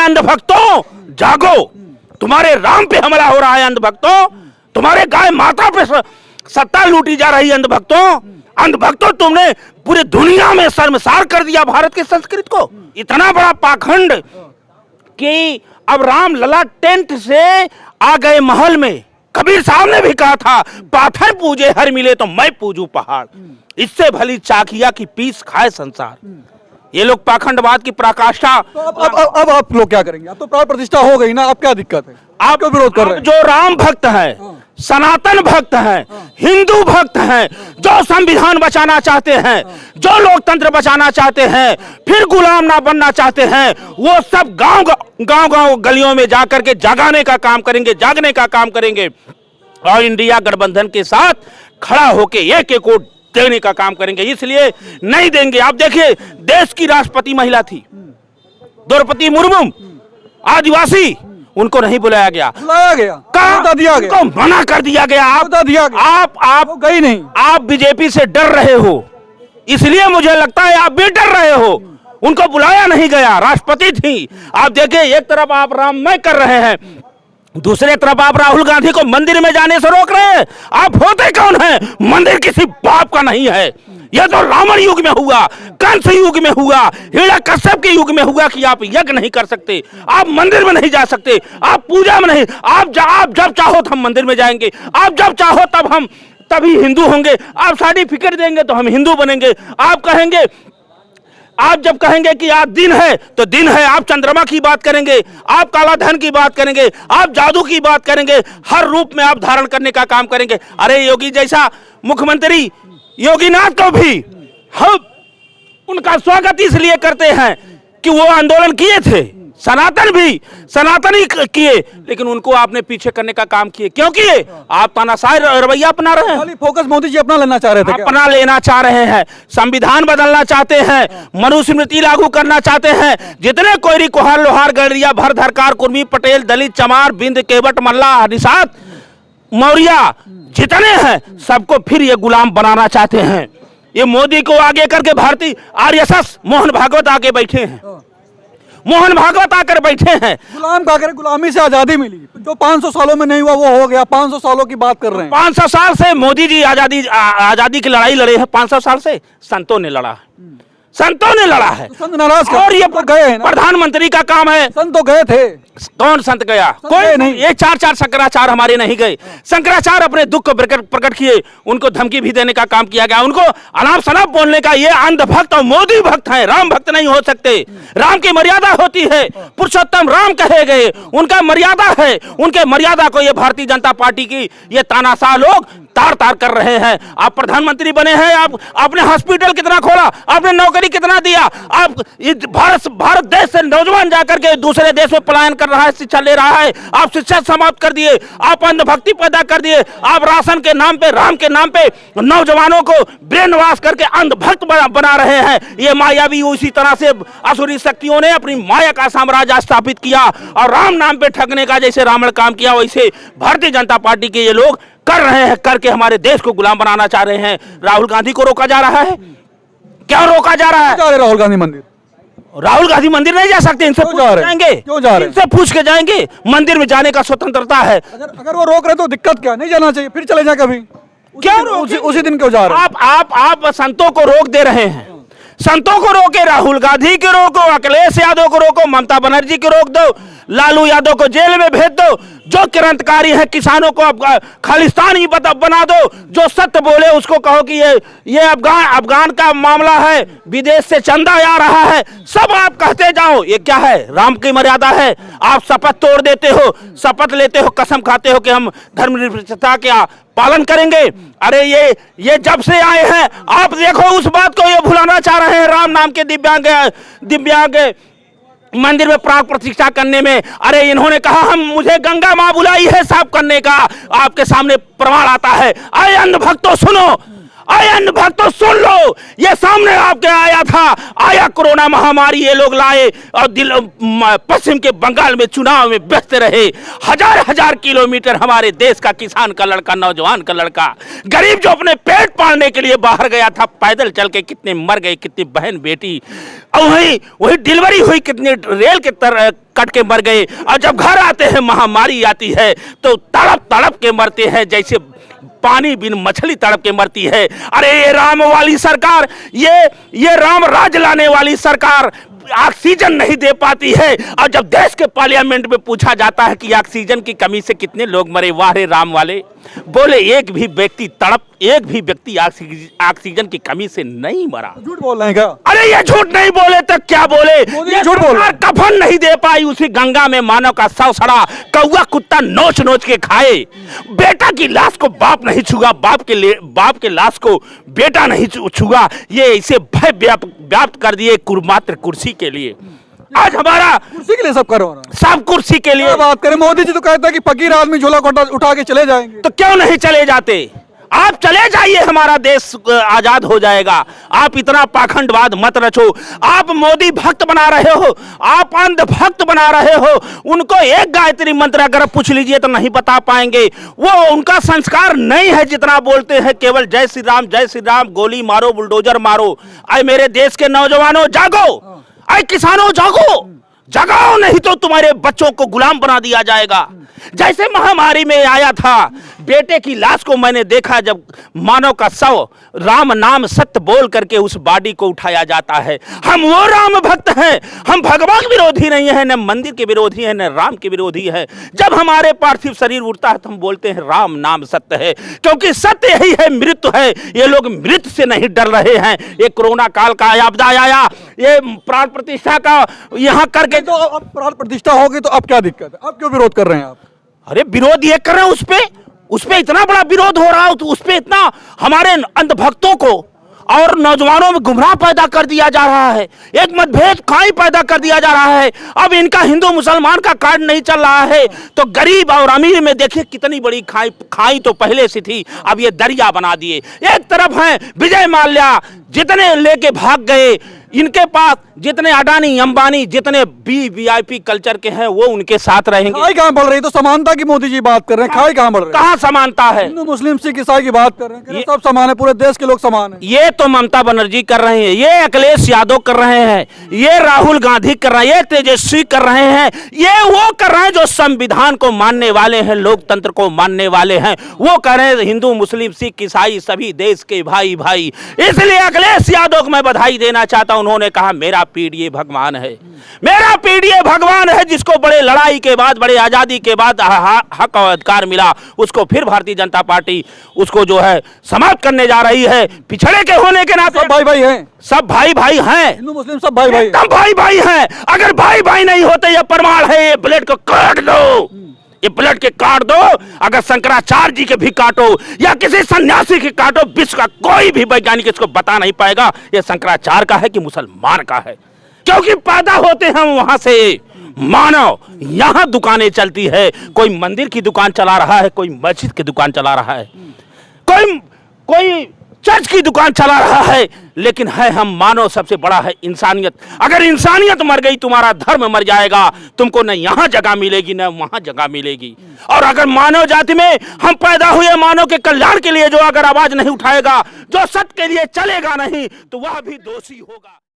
अंधभक्तों जागो, तुम्हारे राम पे हमला हो रहा है अंधभक्तों, तुम्हारे गाय माता पे सत्ता लूटी जा रही है अंधभक्तों। अंधभक्तों, तुमने पूरी दुनिया में शर्मसार कर दिया भारत की संस्कृति को। इतना बड़ा पाखंड कि अब राम लला टेंट से आ गए महल में। कबीर साहब ने भी कहा था, पाथर पूजे हर मिले तो मैं पूजू पहाड़, इससे भली चाकिया की पीस खाए संसार। ये लोग पाखंडवाद की पराकाष्ठा। तो अब आप लोग क्या करेंगे? अब तो प्राण प्रतिष्ठा हो गई ना, अब क्या दिक्कत है? आप क्यों विरोध कर रहे हैं? जो राम भक्त हैं, सनातन भक्त हैं, हिंदू भक्त हैं, जो संविधान बचाना चाहते हैं, जो लोकतंत्र बचाना चाहते हैं, फिर गुलाम ना बनना चाहते हैं, वो सब गांव गलियों में जाकर के जगाने का काम करेंगे, जागने का काम करेंगे और इंडिया गठबंधन के साथ खड़ा होके एक एक वोट देने का काम करेंगे। इसलिए नहीं देंगे। आप देखिए, देश की राष्ट्रपति महिला थी द्रौपदी मुर्मू, आदिवासी, उनको नहीं बुलाया गया, बुलाया गया, बता दिया गया, उनको मना कर दिया गया। आप गई नहीं। आप बीजेपी से डर रहे हो, इसलिए मुझे लगता है आप भी डर रहे हो। उनको बुलाया नहीं गया, राष्ट्रपति थी। आप देखिए, एक तरफ आप राममय कर रहे हैं, दूसरे तरफ आप राहुल गांधी को मंदिर में जाने से रोक रहे हैं। आप होते कौन हैं? मंदिर किसी बाप का नहीं है। यह तो रावण युग में हुआ, कंस युग में हुआ, हिरण्यकश्यप के युग में हुआ कि आप यज्ञ नहीं कर सकते, आप मंदिर में नहीं जा सकते, आप पूजा में नहीं। आप जब चाहो तो हम मंदिर में जाएंगे, आप जब चाहो तब हम तभी हिंदू होंगे। आप सर्टिफिकेट देंगे तो हम हिंदू बनेंगे। आप जब कहेंगे कि आज दिन है तो दिन है। आप चंद्रमा की बात करेंगे, आप काला धन की बात करेंगे, आप जादू की बात करेंगे, हर रूप में आप धारण करने का काम करेंगे। अरे योगी जैसा मुख्यमंत्री योगीनाथ को भी हम उनका स्वागत इसलिए करते हैं कि वो आंदोलन किए थे, सनातन ही किए, लेकिन उनको आपने पीछे करने का काम किए। क्यों किए? आप तानाशाह रवैया अपना रहे हैं। फोकस मोदी जी अपना लेना चाह रहे थे, अपना लेना चाह रहे हैं, संविधान बदलना चाहते हैं, मनुस्मृति लागू करना चाहते हैं। जितने कोयरी कुहार लोहार गडरिया भर धरकार कुर्मी पटेल दलित चमार बिंद केवट मल्ला निषाद मौर्य जितने हैं, सबको फिर ये गुलाम बनाना चाहते हैं। ये मोदी को आगे करके भारतीय आरएसएस मोहन भागवत आके बैठे हैं, मोहन भागवत आकर बैठे हैं। गुलाम का कर, गुलामी से आजादी मिली, जो 500 सालों में नहीं हुआ वो हो गया। 500 सालों की बात कर रहे हैं। 500 साल से मोदी जी आजादी की लड़ाई लड़े हैं। 500 साल से संतों ने लड़ा है, संतों ने लड़ा है। तो संत नाराज और ये तो गए हैं, प्रधानमंत्री का काम है। संत तो गए थे। कौन संत गया? कोई नहीं। ये चार शंकराचार्य हमारे नहीं गए। शंकराचार्य अपने दुख को प्रकट किए, उनको धमकी भी देने का काम किया गया, उनको अनाप शनाप बोलने का। ये अंधभक्त और मोदी भक्त हैं, राम भक्त नहीं हो सकते। राम की मर्यादा होती है, पुरुषोत्तम राम कहे गए, उनका मर्यादा है। उनके मर्यादा को ये भारतीय जनता पार्टी की ये तानाशाह लोग तार तार कर रहे हैं। आप प्रधानमंत्री बने हैं, आपने हॉस्पिटल कितना खोला, आपने नौकरी कितना दिया। आप भारत देश से नौजवान जाकर के दूसरे देश में पलायन कर रहा है, शिक्षा ले रहा है। आप शिक्षा समाप्त कर दिए, आप अंधभक्ति पैदा कर दिए। आप राशन के नाम पे, राम के नाम पे नौजवानों को ब्रेन वॉश करके अंधभक्त बना रहे हैं। ये मायावी उसी तरह से असुरी शक्तियों ने अपनी माया का साम्राज्य स्थापित किया और राम नाम पे ठगने का जैसे रावण काम किया, वैसे भारतीय जनता पार्टी के ये लोग कर रहे हैं, करके हमारे देश को गुलाम बनाना चाह रहे हैं। राहुल गांधी को रोका जा रहा है। क्यों रोका जा रहा है? राहुल गांधी मंदिर, राहुल गांधी मंदिर नहीं जा सकते। इनसे पूछ के जाएंगे, क्यों जा रहे हैं? इनसे पूछ के जाएंगे। मंदिर में जाने का स्वतंत्रता है। अगर वो रोक रहे तो दिक्कत क्या? नहीं जाना चाहिए, फिर चले जाए कभी। क्यों उसी दिन क्यों जा रहे हैं? आप संतों को रोक दे रहे हैं। संतों को रोके, राहुल गांधी को रोको, अखिलेश यादव को रोको, ममता बनर्जी को रोक दो, लालू यादव को जेल में भेज दो। जो क्रांतिकारी है, किसानों को खालिस्तानी बना दो। जो सत्य बोले उसको कहो कि ये अफगान का मामला है, विदेश से चंदा आ रहा है, सब आप कहते जाओ। ये क्या है? राम की मर्यादा है। आप शपथ तोड़ देते हो, शपथ लेते हो, कसम खाते हो कि हम धर्मनिरपेक्षता का पालन करेंगे। अरे ये जब से आए हैं, आप देखो उस बात को ये भुलाना चाह रहे हैं। राम नाम के दिव्यांग मंदिर में प्राण प्रतिष्ठा करने में, अरे इन्होंने कहा मुझे गंगा माँ बुलाई है साफ करने का। आपके सामने प्रमाण आता है। अरे अंधभक्तों सुनो, आए अन्य भक्तों सुन लो, ये सामने आपके आया था, आया कोरोना महामारी ये लोग लाए और पश्चिम के बंगाल में चुनाव में व्यस्त रहे। हजार हजार किलोमीटर हमारे देश का किसान का लड़का, नौजवान का लड़का, गरीब जो अपने पेट पालने के लिए बाहर गया था, पैदल चल के कितने मर गए, कितनी बहन बेटी, और वही डिलीवरी हुई, कितने रेल के तरह कट के मर गए, और जब घर आते हैं महामारी आती है तो तड़प तड़प के मरते हैं, जैसे पानी बिन मछली तड़प के मरती है। अरे ये राम वाली सरकार, ये राम राज लाने वाली सरकार ऑक्सीजन नहीं दे पाती है, और जब देश के पार्लियामेंट में पूछा जाता है कि ऑक्सीजन की कमी से कितने लोग मरे, वाह रे राम वाले, बोले एक भी व्यक्ति ऑक्सीजन की कमी से नहीं मरा। झूठ बोल रहे हैं क्या? अरे ये झूठ नहीं बोले तो क्या बोले, ये झूठ बोल रहे हैं। कफन नहीं दे पाई, उसी गंगा में मानव का शव सड़ा, कौवा कुत्ता नोच नोच के खाए, बेटा की लाश को बाप नहीं छुआ, बाप के लाश को बेटा नहीं छुआ, ये इसे भय व्याप्त कर दिए मात्र कुर्सी के लिए। आज हमारा कुर्सी के लिए सब कर रहा है, सब कुर्सी के लिए। क्या बात करें, मोदी जी तो कहता है कि फकीर आदमी झोला उठा के चले जाएंगे, तो क्यों नहीं चले जाते? आप चले जाइए, हमारा देश आजाद हो जाएगा। आप इतना पाखंडवाद मत रचो। आप मोदी भक्त बना रहे हो, आप अंध भक्त बना रहे हो। उनको एक गायत्री मंत्र अगर पूछ लीजिए तो नहीं बता पाएंगे। वो उनका संस्कार नहीं है जितना बोलते हैं, केवल जय श्री राम, गोली मारो, बुलडोजर मारो। आए मेरे देश के नौजवानों जागो, आए किसानों जागो, जगाओ, नहीं तो तुम्हारे बच्चों को गुलाम बना दिया जाएगा। जैसे महामारी में आया था, बेटे की लाश को मैंने देखा, जब मानव का शव राम नाम सत्य बोल करके उस बॉडी को उठाया जाता है। हम वो राम भक्त हैं, हम भगवान विरोधी नहीं है, न मंदिर के विरोधी है, न राम के विरोधी है। जब हमारे पार्थिव शरीर उठता है तो हम बोलते हैं राम नाम सत्य है, क्योंकि सत्य यही है, मृत्यु है। ये लोग मृत्यु से नहीं डर रहे हैं। ये कोरोना काल का आपदा आया, ये प्राण प्रतिष्ठा का यहाँ करके, तो अब प्राण प्रतिष्ठा होगी तो अब क्या दिक्कत है? अब क्यों विरोध कर रहे हैं आप? अरे विरोध ये कर रहे हैं, उस पे इतना बड़ा विरोध हो रहा है, तो उस पे इतना हमारे अंधभक्तों को और नौजवानों में गुमराह पैदा कर दिया जा रहा है, एक मतभेद खाई पैदा कर दिया जा रहा है। अब इनका हिंदू मुसलमान का कार्ड नहीं चल रहा है, तो गरीब और अमीर में देखिए कितनी बड़ी खाई तो पहले से थी, अब ये दरिया बना दिए। एक तरफ है विजय माल्या, जितने लेके भाग गए, इनके पास जितने अडानी अंबानी जितने वीआईपी कल्चर के हैं वो उनके साथ रहेंगे। खाई कहाँ बढ़ रही? तो समानता की मोदी जी बात कर रहे हैं, खाई कहाँ बढ़ रही? कहाँ समानता है? हिंदू मुस्लिम सिख ईसाई की बात कर रहे हैं, सब समान है, पूरे देश के लोग समान है। ये तो ममता बनर्जी कर रहे हैं, ये अखिलेश यादव कर रहे हैं, ये राहुल गांधी कर रहे हैं, ये तेजस्वी कर रहे हैं, ये वो कर रहे हैं जो संविधान को मानने वाले हैं, लोकतंत्र को मानने वाले हैं। वो कर रहे हैं हिंदू मुस्लिम सिख ईसाई सभी देश के भाई भाई। इसलिए अखिलेश यादव को मैं बधाई देना चाहता हूं। उन्होंने कहा मेरा पीडीए भगवान है, मेरा पीडीए भगवान है, जिसको बड़े लड़ाई के बाद, बड़े आजादी के बाद हक और अधिकार मिला, उसको फिर भारतीय जनता पार्टी उसको जो है समाप्त करने जा रही है। पिछड़े के होने के नाते सब भाई भाई हैं, सब भाई भाई हैं, हिंदू मुस्लिम सब भाई भाई, एकदम भाई भाई हैं। अगर भाई भाई नहीं होते, ये प्रमाण है, ये ब्लेड को काट दो, ये ब्लड के काट दो। अगर शंकराचार्य जी के भी काटो या किसी सन्यासी के काटो, विश्व का कोई भी वैज्ञानिक इसको बता नहीं पाएगा ये शंकराचार्य का है कि मुसलमान का है, क्योंकि पैदा होते हम वहां से। मानव यहाँ दुकानें चलती है, कोई मंदिर की दुकान चला रहा है, कोई मस्जिद की दुकान चला रहा है, कोई चर्च की दुकान चला रहा है, लेकिन है हम मानव सबसे बड़ा है इंसानियत। अगर इंसानियत मर गई, तुम्हारा धर्म मर जाएगा, तुमको न यहाँ जगह मिलेगी न वहां जगह मिलेगी। और अगर मानव जाति में हम पैदा हुए मानव के कल्याण के लिए, जो अगर आवाज नहीं उठाएगा, जो सत्य के लिए चलेगा नहीं, तो वह भी दोषी होगा।